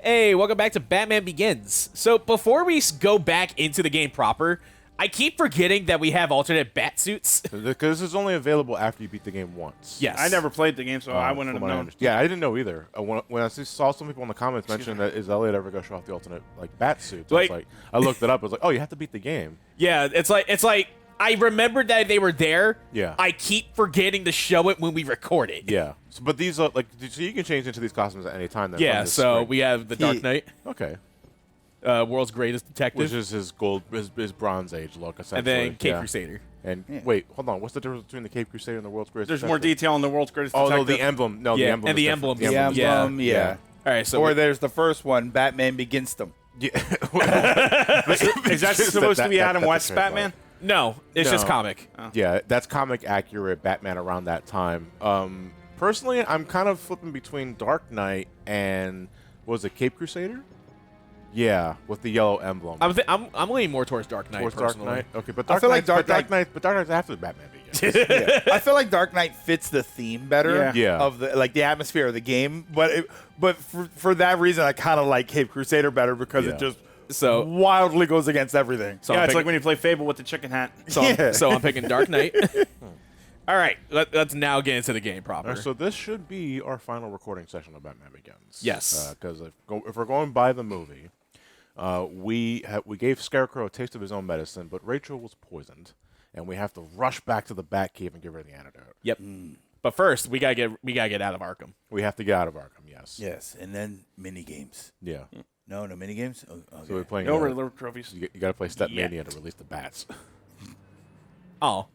Hey, welcome back to Batman Begins. So before we go back into the game proper, I keep forgetting that we have alternate bat suits. Because this is only available after you beat the game once. Yes. I never played the game, so I wouldn't have known. Yeah, I didn't know either. When I saw some people in the comments mention that is Elliot ever going to show off the alternate bat suits, I looked it up. I was like, oh, you have to beat the game. Yeah, it's like I remembered that they were there. Yeah. I keep forgetting to show it when we record it. Yeah. So, but these are so you can change into these costumes at any time. Yeah. So we have the Dark Knight. Okay. World's greatest detective, which is his Bronze Age look, essentially. And then Cape Crusader. And wait, hold on. What's the difference between the Cape Crusader and the World's Greatest? There's detective? more detail on the World's Greatest Detective. Oh, no, the emblem. No, yeah. the emblem. And the emblem. The emblem. Yeah. All right. So there's the first one, Batman Begins them. Yeah. Is that supposed to be Adam West's Batman? No, it's just comic. Oh. Yeah, that's comic accurate Batman around that time. Personally, I'm kind of flipping between Dark Knight and was it Cape Crusader? Yeah, with the yellow emblem. I'm leaning more towards Dark Knight. Dark Knight. Okay, but Dark Knight's after Batman Begins. Yeah. I feel like Dark Knight fits the theme better. Yeah. Of the atmosphere of the game, but for that reason, I kind of like Cape Crusader better because it just wildly goes against everything. So it's like when you play Fable with the chicken hat. So I'm picking Dark Knight. All right, let's now get into the game proper. So this should be our final recording session of Batman Begins. Yes. Because if we're going by the movie, we gave Scarecrow a taste of his own medicine, but Rachel was poisoned, and we have to rush back to the Batcave and give her the antidote. Yep. But first, we gotta get out of Arkham. We have to get out of Arkham. Yes. Yes, and then mini games. Yeah. No mini games. Oh, okay. So we're playing. No Riddler trophies. You got to play Step Mania to release the bats. Oh.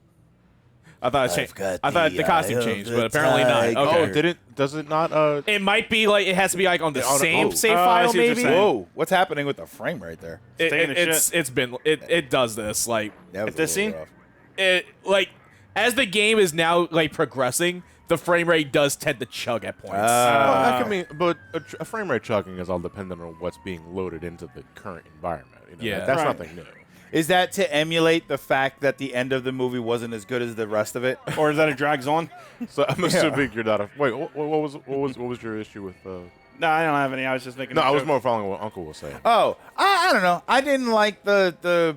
I thought the costume changed, but apparently not. Okay. Oh, does it not? It might be like it has to be like on the same save file, maybe. Whoa, what's happening with the frame right there? It does this like at this scene. It like as the game is now like progressing, the frame rate does tend to chug at points. But a frame rate chugging is all dependent on what's being loaded into the current environment. You know? Yeah, that's nothing new. Is that to emulate the fact that the end of the movie wasn't as good as the rest of it, or is that it drags on? So I'm assuming you're not a. Wait, what was your issue with? No, I don't have any. I was just making. No, I was more following what Uncle was saying. Oh, I don't know. I didn't like the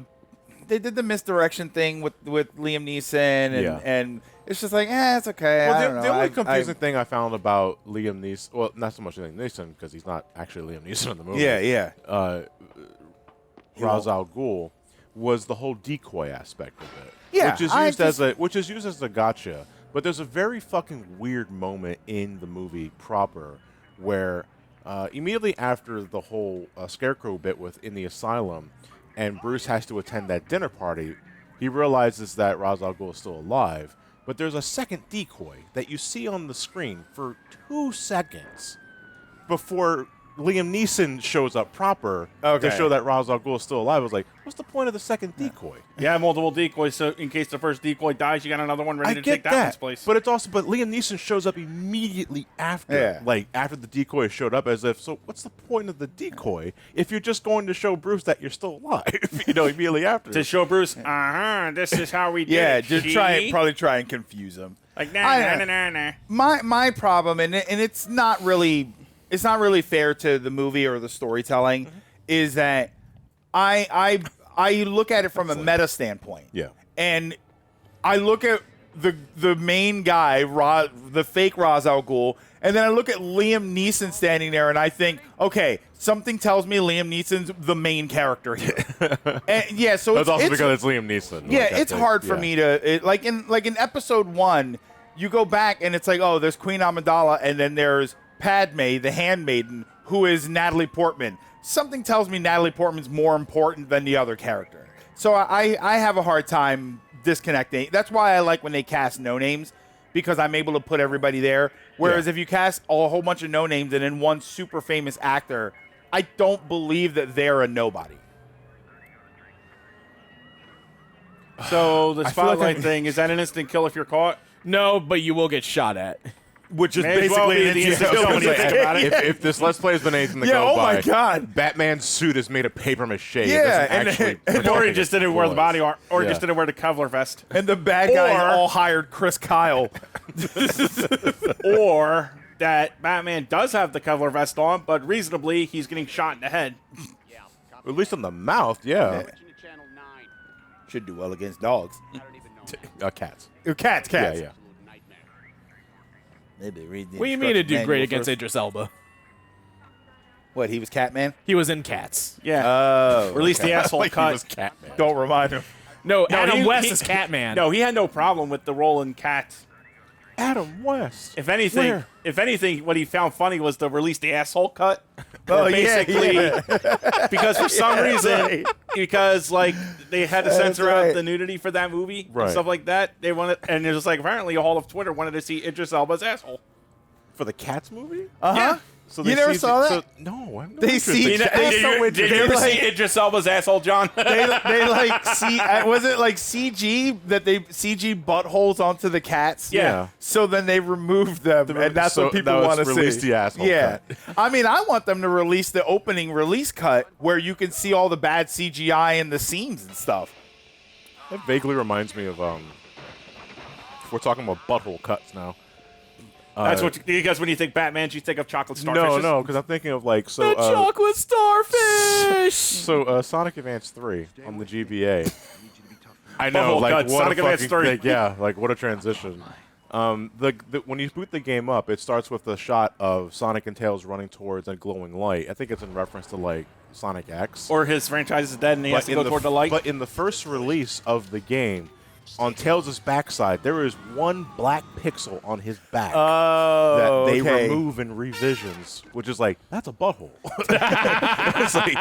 they did the misdirection thing with Liam Neeson and it's just like it's okay. Well, I don't know. The only confusing thing I found about Liam Neeson, well, not so much Liam Neeson because he's not actually Liam Neeson in the movie. Yeah. Ra's al Ghul was the whole decoy aspect of it. Yeah, which is used as a gotcha. But there's a very fucking weird moment in the movie proper where immediately after the whole Scarecrow bit in the Asylum, and Bruce has to attend that dinner party, he realizes that Ra's al Ghul is still alive. But there's a second decoy that you see on the screen for 2 seconds before Liam Neeson shows up proper to show that Ra's al Ghul is still alive. I was like, what's the point of the second decoy? Yeah, multiple decoys, so in case the first decoy dies, you got another one ready to take that one's place. But Liam Neeson shows up immediately after, after the decoy showed up, as if, so what's the point of the decoy if you're just going to show Bruce that you're still alive, immediately after? To show Bruce, this is how we did it. Just probably try and confuse him. Like, nah. My problem, and it's not really fair to the movie or the storytelling, is that I look at it from a meta standpoint. Yeah. And I look at the main guy, the fake Ra's al Ghul, and then I look at Liam Neeson standing there, and I think, okay, something tells me Liam Neeson's the main character here. And so that's also because it's Liam Neeson. Yeah, it's hard for me to like in episode 1, you go back and it's like, oh, there's Queen Amidala, and then there's Padme, the handmaiden, who is Natalie Portman. Something tells me Natalie Portman's more important than the other character. So I have a hard time disconnecting. That's why I like when they cast no names, because I'm able to put everybody there. Whereas if you cast a whole bunch of no names and then one super famous actor, I don't believe that they're a nobody. So the spotlight thing, is that an instant kill if you're caught? No, but you will get shot at. Which is basically the instant kill when you think about it. If this Let's Play has been anything to go by, my God. Batman's suit is made of paper mache. Or he just didn't wear the body armor, or he just didn't wear the Kevlar vest. And the bad guys all hired Chris Kyle. Or that Batman does have the Kevlar vest on, but reasonably he's getting shot in the head. At least in the mouth, yeah. Should do well against dogs. Cats. Cats. Yeah. Maybe read the What do you mean to do instruction great manual against first. Idris Elba? What, he was Catman? He was in Cats. Yeah. Oh. Release the asshole Like he cut. was Catman. Don't remind him. No, No, Adam he- West he- is Catman. No, he had no problem with the role in Cats. Adam West. If anything, Where? what he found funny was the release the asshole cut. Oh, Where yeah, basically, because for some reason, right. because like they had to That's censor right. out the nudity for that movie Right. and stuff like that. They wanted, and it was like apparently all of Twitter wanted to see Idris Elba's asshole. For the Cats movie? Uh-huh. So You never saw that? No, I have no They interest see- in They- Cats. they- No Did interest. you ever like- see Idris Elba's asshole, John? they like see was it like CG that they CG buttholes onto the cats? Yeah. So then they removed them, and that's so what people that was want to see. release the asshole Yeah. cut. I mean, I want them to release the opening release cut where you can see all the bad CGI in the scenes and stuff. It vaguely reminds me of if we're talking about butthole cuts now. That's what because when you think Batman, you think of chocolate starfishes. No, because I'm thinking of like The chocolate starfish. So Sonic Advance 3 on the GBA. I know, Butthole like cuts, what Sonic a Advance fucking 3. thing. Yeah, like what a transition. When you boot the game up, it starts with a shot of Sonic and Tails running towards a glowing light. I think it's in reference to like Sonic X. Or his franchise is dead and he has to in go toward the light. But in the first release of the game, on Tails' backside, there is one black pixel on his back Oh, that they okay. remove in revisions, which is like, that's a butthole. It's like,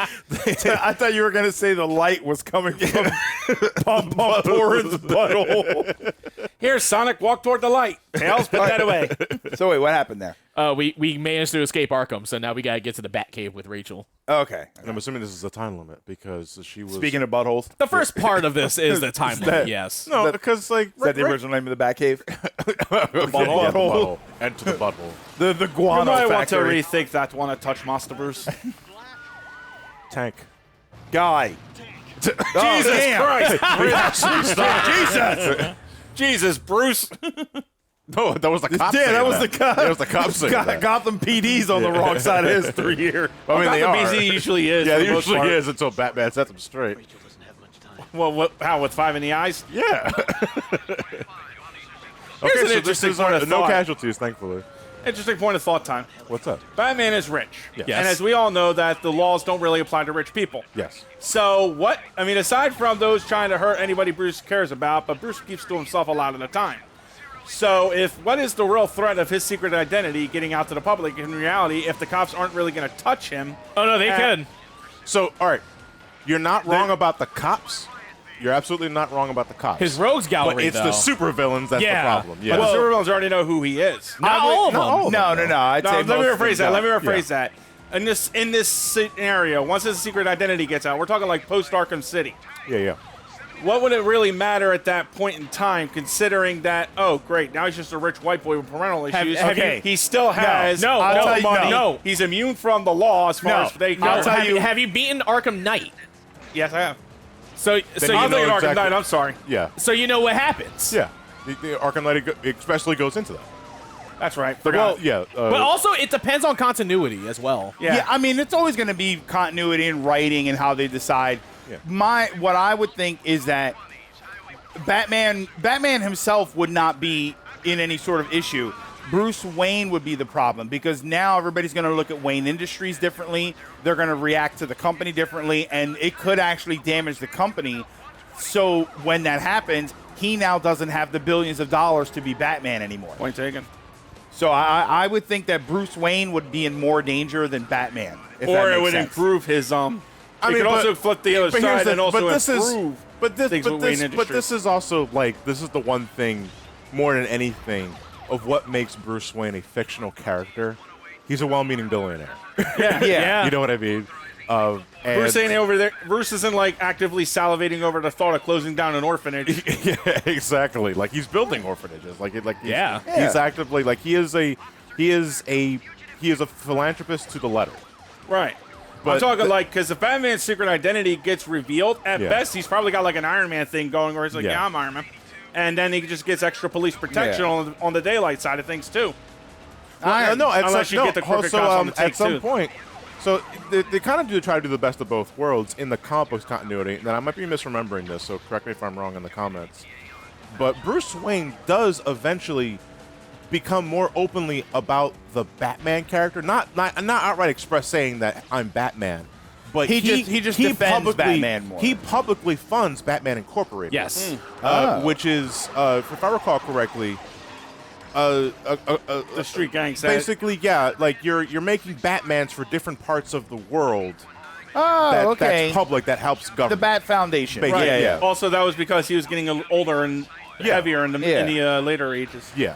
I thought you were gonna say the light was coming from Pom Pom Porrin's butthole. Here, Sonic, walk toward the light. Tails, put that away. So wait, what happened there? We managed to escape Arkham, so now we gotta get to the Batcave with Rachel. Okay. and I'm assuming this is a time limit because she was. Speaking of buttholes, The first part of this is the time limit, that- yes. No, because like. is that the original name of the Batcave? Yeah, the butthole. Enter the butthole. The You guano might want to factory. rethink that one at Touch Master Bruce. Tank. Guy. Jesus damn. Christ! Jesus, Bruce. No, that was the cop. Yeah, saying that was the cop. That was the cop saying that. Gotham PD's on the wrong side of history here. I mean, they Gotham are. BZ usually is. Yeah, for it the most usually part. is until Batman sets them straight. Well, how, with 5 in the eyes? Yeah. an Okay, so this interesting is point of no thought. casualties, thankfully. Interesting point of thought time. What's up? Batman is rich. Yes. Yes. And as we all know, that the laws don't really apply to rich people. Yes. So what, I mean, aside from those trying to hurt anybody Bruce cares about, but Bruce keeps to himself a lot of the time. So what is the real threat of his secret identity getting out to the public in reality if the cops aren't really going to touch him? Oh no, they Uh, can. So, all right, you're not wrong about the cops. You're absolutely not wrong about the cops. His rogues gallery, but it's though. the supervillains that's Yeah. the problem. Yeah. But the supervillains already know who he is. Not all of them. No. I'd No, say let me most of rephrase them that. Let me don't. rephrase that. In this scenario, once his secret identity gets out, we're talking like post Arkham City. Yeah. What would it really matter at that point in time, considering that, oh, great, now he's just a rich white boy with parental issues. have He still has No, all I'll the tell you, money. no. He's immune from the law as far No, as they no. care. Have you beaten Arkham Knight? Yes, I have. So you I'm know thinking Arkham exactly- Knight, I'm sorry. Yeah. so you know what happens. Yeah. The Arkham Knight especially goes into that. That's right. Well, Forgot. yeah. But also, it depends on continuity as well. Yeah. I mean, it's always going to be continuity in writing and how they decide. Yeah. What I would think is that Batman himself would not be in any sort of issue. Bruce Wayne would be the problem because now everybody's going to look at Wayne Industries differently. They're going to react to the company differently, and it could actually damage the company. So when that happens, he now doesn't have the billions of dollars to be Batman anymore. Point taken. So I would think that Bruce Wayne would be in more danger than Batman. If that Or it makes would sense. improve his I it mean, could also flip the other but here's side the- and also but this improve. things with Wayne but Industries. this is also like this is the one thing more than anything of what makes Bruce Wayne a fictional character. He's a well-meaning billionaire. Yeah. You know what I mean? Bruce ain't over there. Bruce isn't like actively salivating over the thought of closing down an orphanage. Yeah, exactly. Like he's building orphanages. Yeah. He's actively like he is a philanthropist to the letter. Right. But I'm talking the- like, because if Batman's secret identity gets revealed, at Yeah. best, he's probably got like an Iron Man thing going where he's like, Yeah. yeah, I'm Iron Man. And then he just gets extra police protection Yeah. on the daylight side of things, too. No, at Unless some, you get the crooked cops on the take, at some too. point. So they kind of do try to do the best of both worlds in the comic books continuity. Now, I might be misremembering this, so correct me if I'm wrong in the comments. But Bruce Wayne does eventually become more openly about the Batman character. Not outright express saying that I'm Batman. But He just defends publicly, Batman more. He publicly funds Batman Incorporated. Yes. Which is, if I recall correctly, The street gang said. basically, yeah, like you're making Batmans for different parts of the world. Oh, okay. That's public, that helps The government. Bat Foundation. Right, Yeah, yeah. Also, that was because he was getting older and heavier in the later ages. Yeah.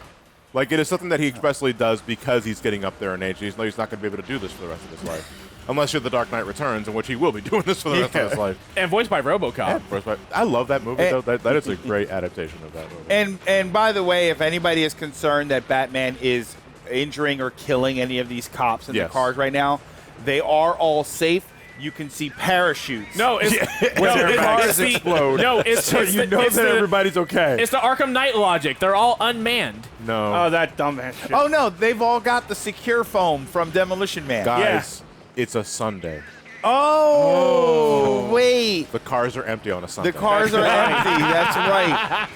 Like, it is something that he expressly does because he's getting up there in age. He's not going to be able to do this for the rest of his life. Unless you're The Dark Knight Returns, in which he will be doing this for the rest of his life. And voiced by RoboCop. I love that movie, though. That is a great adaptation of that movie. And by the way, if anybody is concerned that Batman is injuring or killing any of these cops in the Yes. cars right now, they are all safe. You can see parachutes. No, it's their cars the, explode. No, it's So it's you the, know it's that the- everybody's okay. It's the Arkham Knight logic. They're all unmanned. No. Oh, that dumbass shit. Oh no, they've all got the secure foam from Demolition Man. Guys, it's a Sunday. Oh, wait. The cars are empty on a Sunday. The cars are empty. That's right.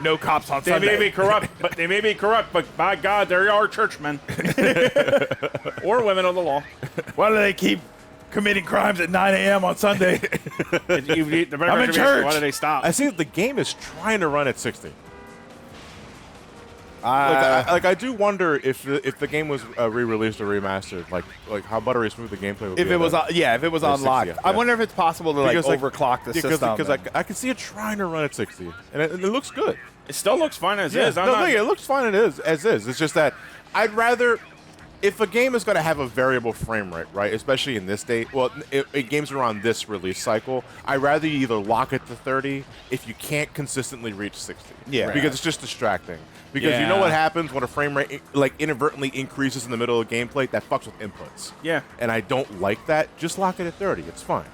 No cops on They Sunday. may be corrupt, but by God, they are churchmen or women of the law. Why do they keep committing crimes at 9 a.m. on Sunday? I'm in church. Why do they stop? I see that the game is trying to run at 60. I do wonder if the game was re-released or remastered, like how buttery smooth the gameplay would be. If it was, if it was Or unlocked, 60, I yeah. wonder if it's possible to like Because, like, overclock the system. Because I can see it trying to run at 60, and it looks good. It still looks fine as Yeah, is. I'm no, not, it looks fine as is. It's just that I'd rather, if a game is going to have a variable frame rate, right, especially in this day, well, in games around this release cycle, I'd rather you either lock it to 30 if you can't consistently reach 60. Yeah. Because it's just distracting. Because you know Yeah. what happens when a frame rate like inadvertently increases in the middle of gameplay? That fucks with inputs. Yeah. And I don't like that. Just lock it at 30. It's fine.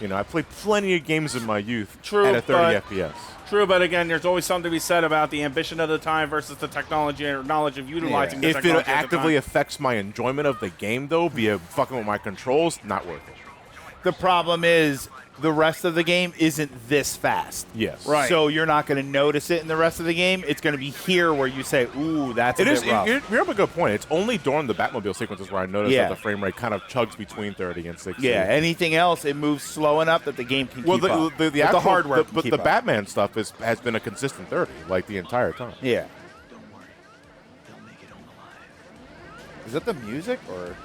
You know, I played plenty of games in my youth True, at a 30 but- FPS. True, but again, there's always something to be said about the ambition of the time versus the technology or knowledge of utilizing the If technology. it actively affects my enjoyment of the game, though, via fucking with my controls, not worth it. The problem is the rest of the game isn't this fast. Yes. Right. So you're not going to notice it in the rest of the game. It's going to be here where you say, "Ooh, that's a It bit is. rough." You have a good point. It's only during the Batmobile sequences where I noticed Yeah. that the frame rate kind of chugs between 30 and 60. Yeah. Anything else, it moves slow enough that the game can Well, keep up. the But actual hardware, can but keep the up. Batman stuff has been a consistent 30, like the entire time. Yeah. Is that the music or?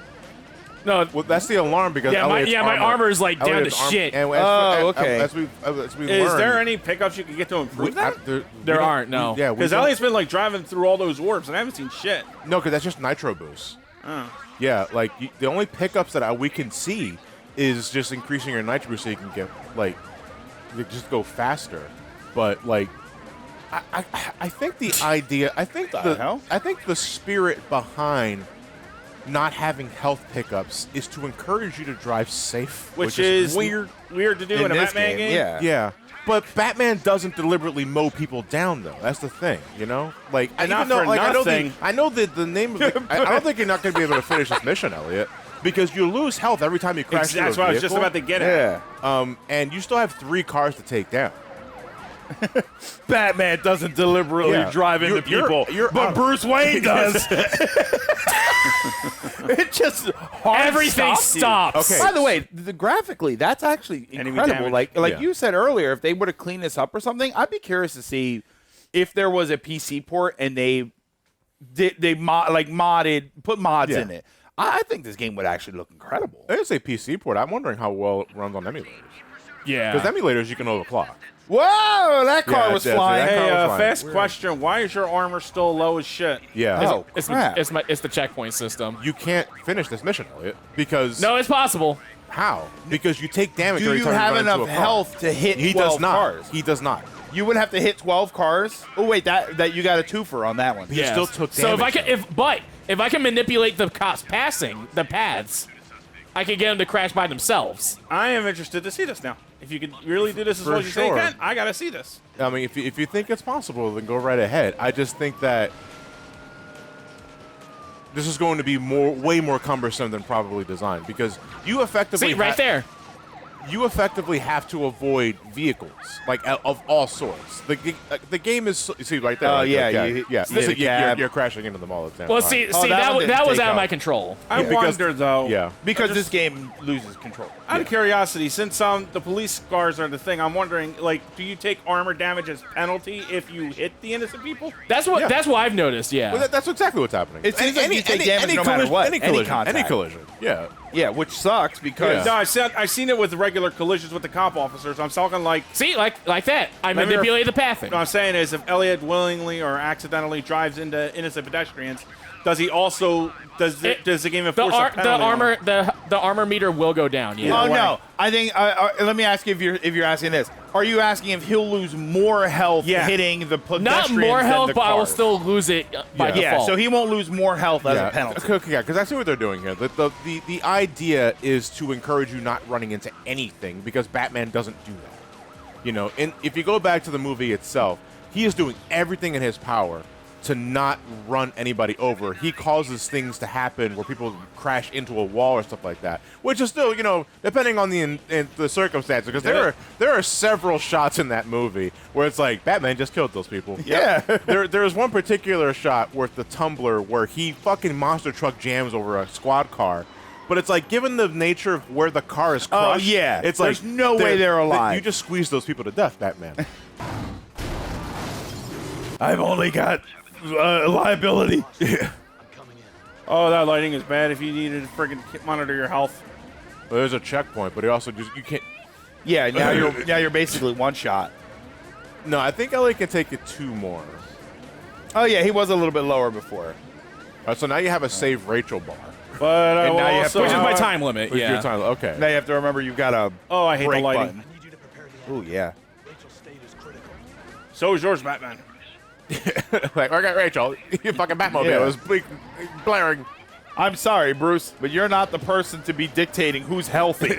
No, Well, that's the alarm because Yeah, my- Elliot's yeah, my armor's, like, down to Elliot's shit. And Oh, okay. As we Is learned, there any pickups you can get to improve that? we There don't- aren't, no. Yeah, Because Elliot's been like driving through all those orbs, and I haven't seen shit. no, because that's just nitro boost. Oh. Yeah, like the only pickups that we can see is just increasing your nitro boost so you can get like you just go faster. But like, I think the idea, I think The hell? I think the spirit behind not having health pickups is to encourage you to drive safe, Which is weird. Weird to do in a this Batman game. Yeah. Yeah. But Batman doesn't deliberately mow people down, though. That's the thing, you know. Like, And even not though, for like, nothing. I know the name of the. I don't think you're not going to be able to finish this mission, Elliot, because you lose health every time you crash. That's into a what I was just vehicle. about to get at. Yeah. And you still have 3 cars to take down. Batman doesn't deliberately Yeah. drive into You're- people, you're but out. Bruce Wayne does. It just hard everything stops you. stops. Okay. By the way, graphically, that's actually Enemy incredible. damage. Like Yeah. you said earlier, if they would have cleaned this up or something, I'd be curious to see if there was a PC port and they modded, put mods Yeah. in it. I think this game would actually look incredible. There's a PC port. I'm wondering how well it runs on emulators. Yeah. Because emulators you can overclock. Whoa, that car Yeah, was yeah, flying. that car Hey, was fine. fast Weird. question. Why is your armor still low as shit? Yeah. Oh, it's crap. it's the checkpoint system. You can't finish this mission, Elliot, because No, it's possible. how? Because you take damage Do every you time have you run enough into a car. health to hit He 12 does not. cars? He does not. You would have to hit 12 cars. Oh wait, that you got a twofer on that one. He still took So if I damage, can, if I can manipulate the cops passing the paths, I can get them to crash by themselves. I am interested to see this now. If you could really do this as For well as you say you sure. can, I gotta see this. I mean, if you think it's possible, then go right ahead. I just think that this is going to be way more cumbersome than probably designed because you effectively See, right there. You effectively have to avoid vehicles, like of all sorts. The game is see right there. Oh, like, yeah, yeah. You're crashing into them all the time. Well, see, Oh, that one was didn't out of take my off. control. I wonder, though. Yeah. Because this game loses control. Out of curiosity, since the police cars are the thing, I'm wondering, like, do you take armor damage as penalty if you hit the innocent people? That's what I've noticed. Yeah. Well, that's exactly what's happening. It seems like you take damage no matter what. Any collision. contact. Any collision. Yeah. Yeah, which sucks because No, I've seen it with regular collisions with the cop officers. I'm talking like. See, like that. I Maybe manipulate the pathing. What I'm saying is, if Elliot willingly or accidentally drives into innocent pedestrians, does he also does the game enforce a penalty? The armor meter will go down. Yeah. Oh no! I think. Let me ask you if you're asking this. Are you asking if he'll lose more health hitting the pedestrians? Not more than health, the but I will cars? still lose it by default. Yeah, so he won't lose more health as a penalty. Okay, yeah, because I see what they're doing here. The idea is to encourage you not running into anything because Batman doesn't do that. You know, and if you go back to the movie itself, he is doing everything in his power to not run anybody over. He causes things to happen where people crash into a wall or stuff like that, which is still, you know, depending on the circumstances, because there are several shots in that movie where it's like Batman just killed those people. Yeah. There's one particular shot with the tumbler where he fucking monster truck jams over a squad car. But it's like, given the nature of where the car is crushed, it's there's like no way they're alive. You just squeeze those people to death, Batman. I've only got liability. Oh, that lighting is bad. If you need to friggin' monitor your health. Well, there's a checkpoint, but he also you can't. Yeah, now you're basically one shot. No, I think Ellie can take it 2 more. Oh yeah, he was a little bit lower before. All right, so now you have a save Rachel bar. But And now you have also, Which is my time limit. With Yeah. your time, okay. Now you have to remember you've got a Oh, I hate the brake lighting. button. Ooh yeah. So is yours, Batman. Like, okay, Rachel, you fucking Batmobile Yeah. is blaring. I'm sorry, Bruce, but you're not the person to be dictating who's healthy.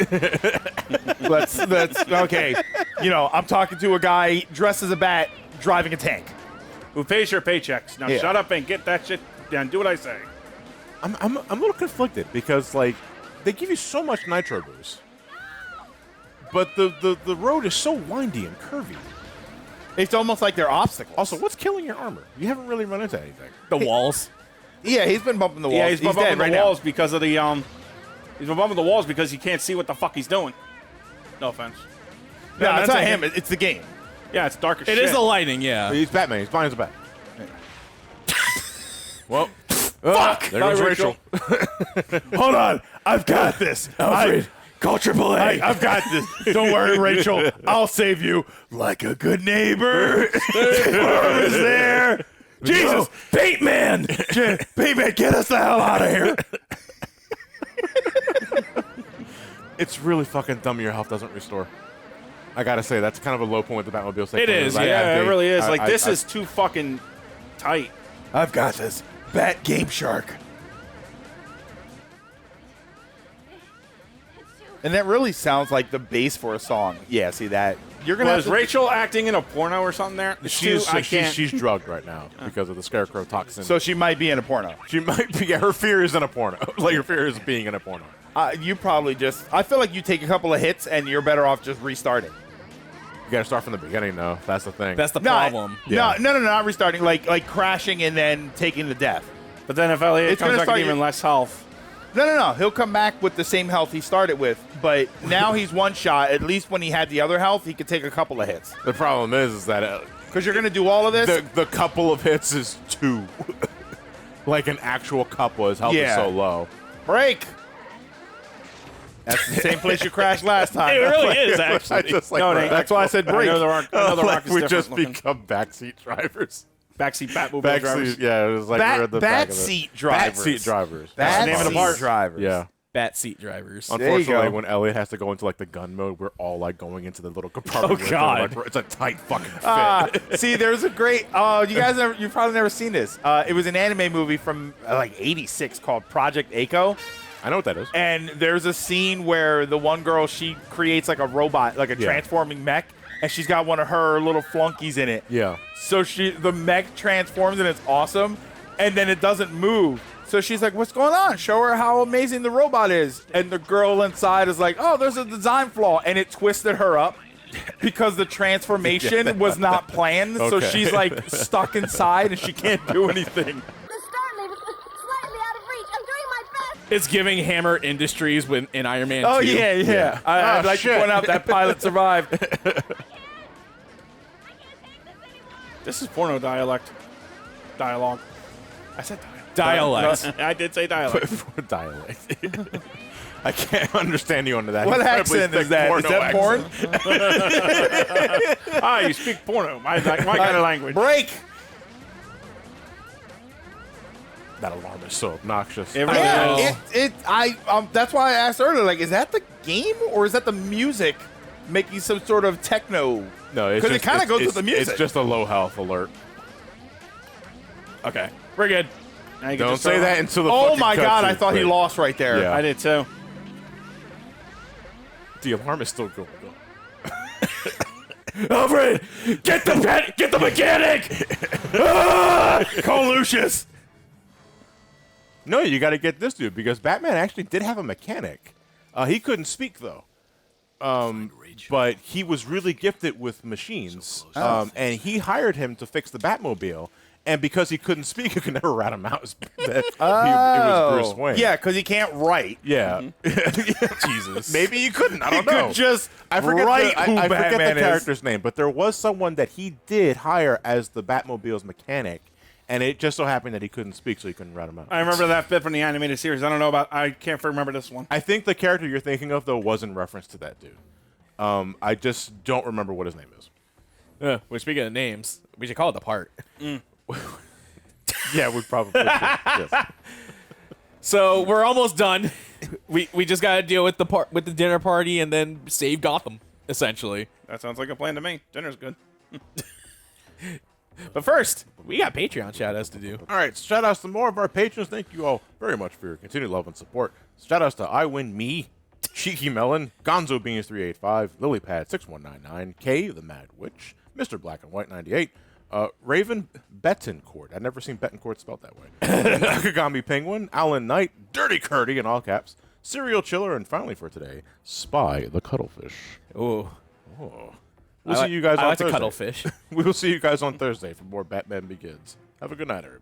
Let's okay. You know, I'm talking to a guy dressed as a bat driving a tank. Who pays your paychecks. Now Yeah. shut up and get that shit done. Do what I say. I'm a little conflicted because, like, they give you so much nitro boost, but the road is so windy and curvy. It's almost like they're obstacles. Also, what's killing your armor? You haven't really run into anything. The walls. Yeah, he's been bumping the walls. Yeah, he's been bumping dead the right walls because of the He's been bumping the walls because he can't see what the fuck he's doing. No offense. now. No, it's that's not a- him. It's the game. Yeah, it's dark as It shit. is the lighting. Yeah. He's Batman. He's blind as a bat. Well, Fuck. there goes Bye, Rachel. Hold on, I've got this. Alfred, call AAA. I've got this. Don't worry, Rachel. I'll save you like a good neighbor. Whoever is there. Jesus, Bateman! Bateman, get us the hell out of here. It's really fucking dumb your health doesn't restore. I gotta say, that's kind of a low point with the Batmobile section. It is, Yeah, it really is. Like, this I- is too fucking tight. I've got this. Bat Game Shark. And that really sounds like the bass for a song. Yeah, see that? You're gonna Was have to, Rachel acting in a porno or something there? She's drugged right now because of the scarecrow toxin. so she might be in a porno. she might be. Yeah, her fear is in a porno. Like, her fear is being in a porno. You probably just. I feel like you take a couple of hits and you're better off just restarting. You gotta start from the beginning, though. That's the thing. That's the No, problem. Yeah. No, not restarting. Like crashing and then taking the death. But then if Elliot It's comes gonna back start with even your- less health. No. He'll come back with the same health he started with, but now he's one shot. At least when he had the other health, he could take a couple of hits. The problem is that Because you're gonna do all of this. the couple of hits is 2. Like an actual couple. His health is Yeah. so low. Break. That's the same place you crashed last time. It really is, I actually. just like No, it ain't. That's why I said break. I know the rock is we different just looking. become backseat drivers. Backseat Batmobile drivers. Backseat, yeah, it was like we're in the back of it. Backseat drivers. Backseat drivers. That's the name of the part. drivers. Yeah. Bat seat drivers. you Unfortunately, go. when Elliot has to go into like the gun mode, we're all like going into the little compartment. Oh, with him, God. like, it's a tight fucking fit. See, there's a great. You've probably never seen this. It was an anime movie from like '86 called Project Echo, I know what that is. and there's a scene where the one girl she creates like a robot, like a Yeah. transforming mech, and she's got one of her little flunkies in it. Yeah. So the mech transforms and it's awesome, and then it doesn't move. So she's like, what's going on? Show her how amazing the robot is. And the girl inside is like, oh, there's a design flaw. And it twisted her up because the transformation was not planned. So Okay. she's like stuck inside and she can't do anything. The start lead was slightly out of reach. I'm doing my best. It's giving Hammer Industries in Iron Man 2. Oh, yeah. I'd like to point out that pilot survived. This is porno dialogue. I said Dialect. No, I did say dialect. Dialect. I can't understand you under that. What incredibly accent is thick that? Is porno that accent. porn? You speak porno. My kind of language. Break. That alarm is so obnoxious. It really Yeah, is. that's why I asked earlier, like, is that the game or is that the music making some sort of techno? No, it's because it just- kind of it's- goes with it's- the music. It's just a low health alert. Okay, we're good. Now you can Don't just say start- that until the oh fucking my god, I cutscene thought he quit. lost right there. Yeah. I did too. The alarm is still going. Alfred, get the mechanic. Call Lucius. No, you got to get this dude because Batman actually did have a mechanic. He couldn't speak though, but he was really gifted with machines, and he hired him to fix the Batmobile. And because he couldn't speak, he could never rat him out. It was Bruce Wayne. Yeah, because he can't write. Yeah. Jesus. Maybe he couldn't. I He don't know. could just I forget write who I forget Batman the is. character's name, but there was someone that he did hire as the Batmobile's mechanic, and it just so happened that he couldn't speak, so he couldn't rat him out. I remember that bit from the animated series. I can't remember this one. I think the character you're thinking of, though, was in reference to that dude. I just don't remember what his name is. Well, speaking of names, we should call it the part. Yeah, we probably should. Yes. So we're almost done. We just got to deal with the dinner party and then save Gotham, essentially. That sounds like a plan to me. Dinner's good. But first, we got Patreon shout-outs to do. All right, shout outs to more of our patrons. Thank you all very much for your continued love and support. Shout outs to I Win Me, Cheeky Melon, Gonzo Beans 385, Lilypad 6199, Kay the Mad Witch, Mr. Black and White 98, Raven Betancourt. I've never seen Betancourt spelled that way. Nakagami Penguin, Alan Knight, Dirty Curdy in all caps, Serial Chiller, and finally for today, Spy the Cuttlefish. Ooh. We'll see you guys I on like to Thursday. cuddle fish. We will see you guys on Thursday for more Batman Begins. Have a good night, everybody.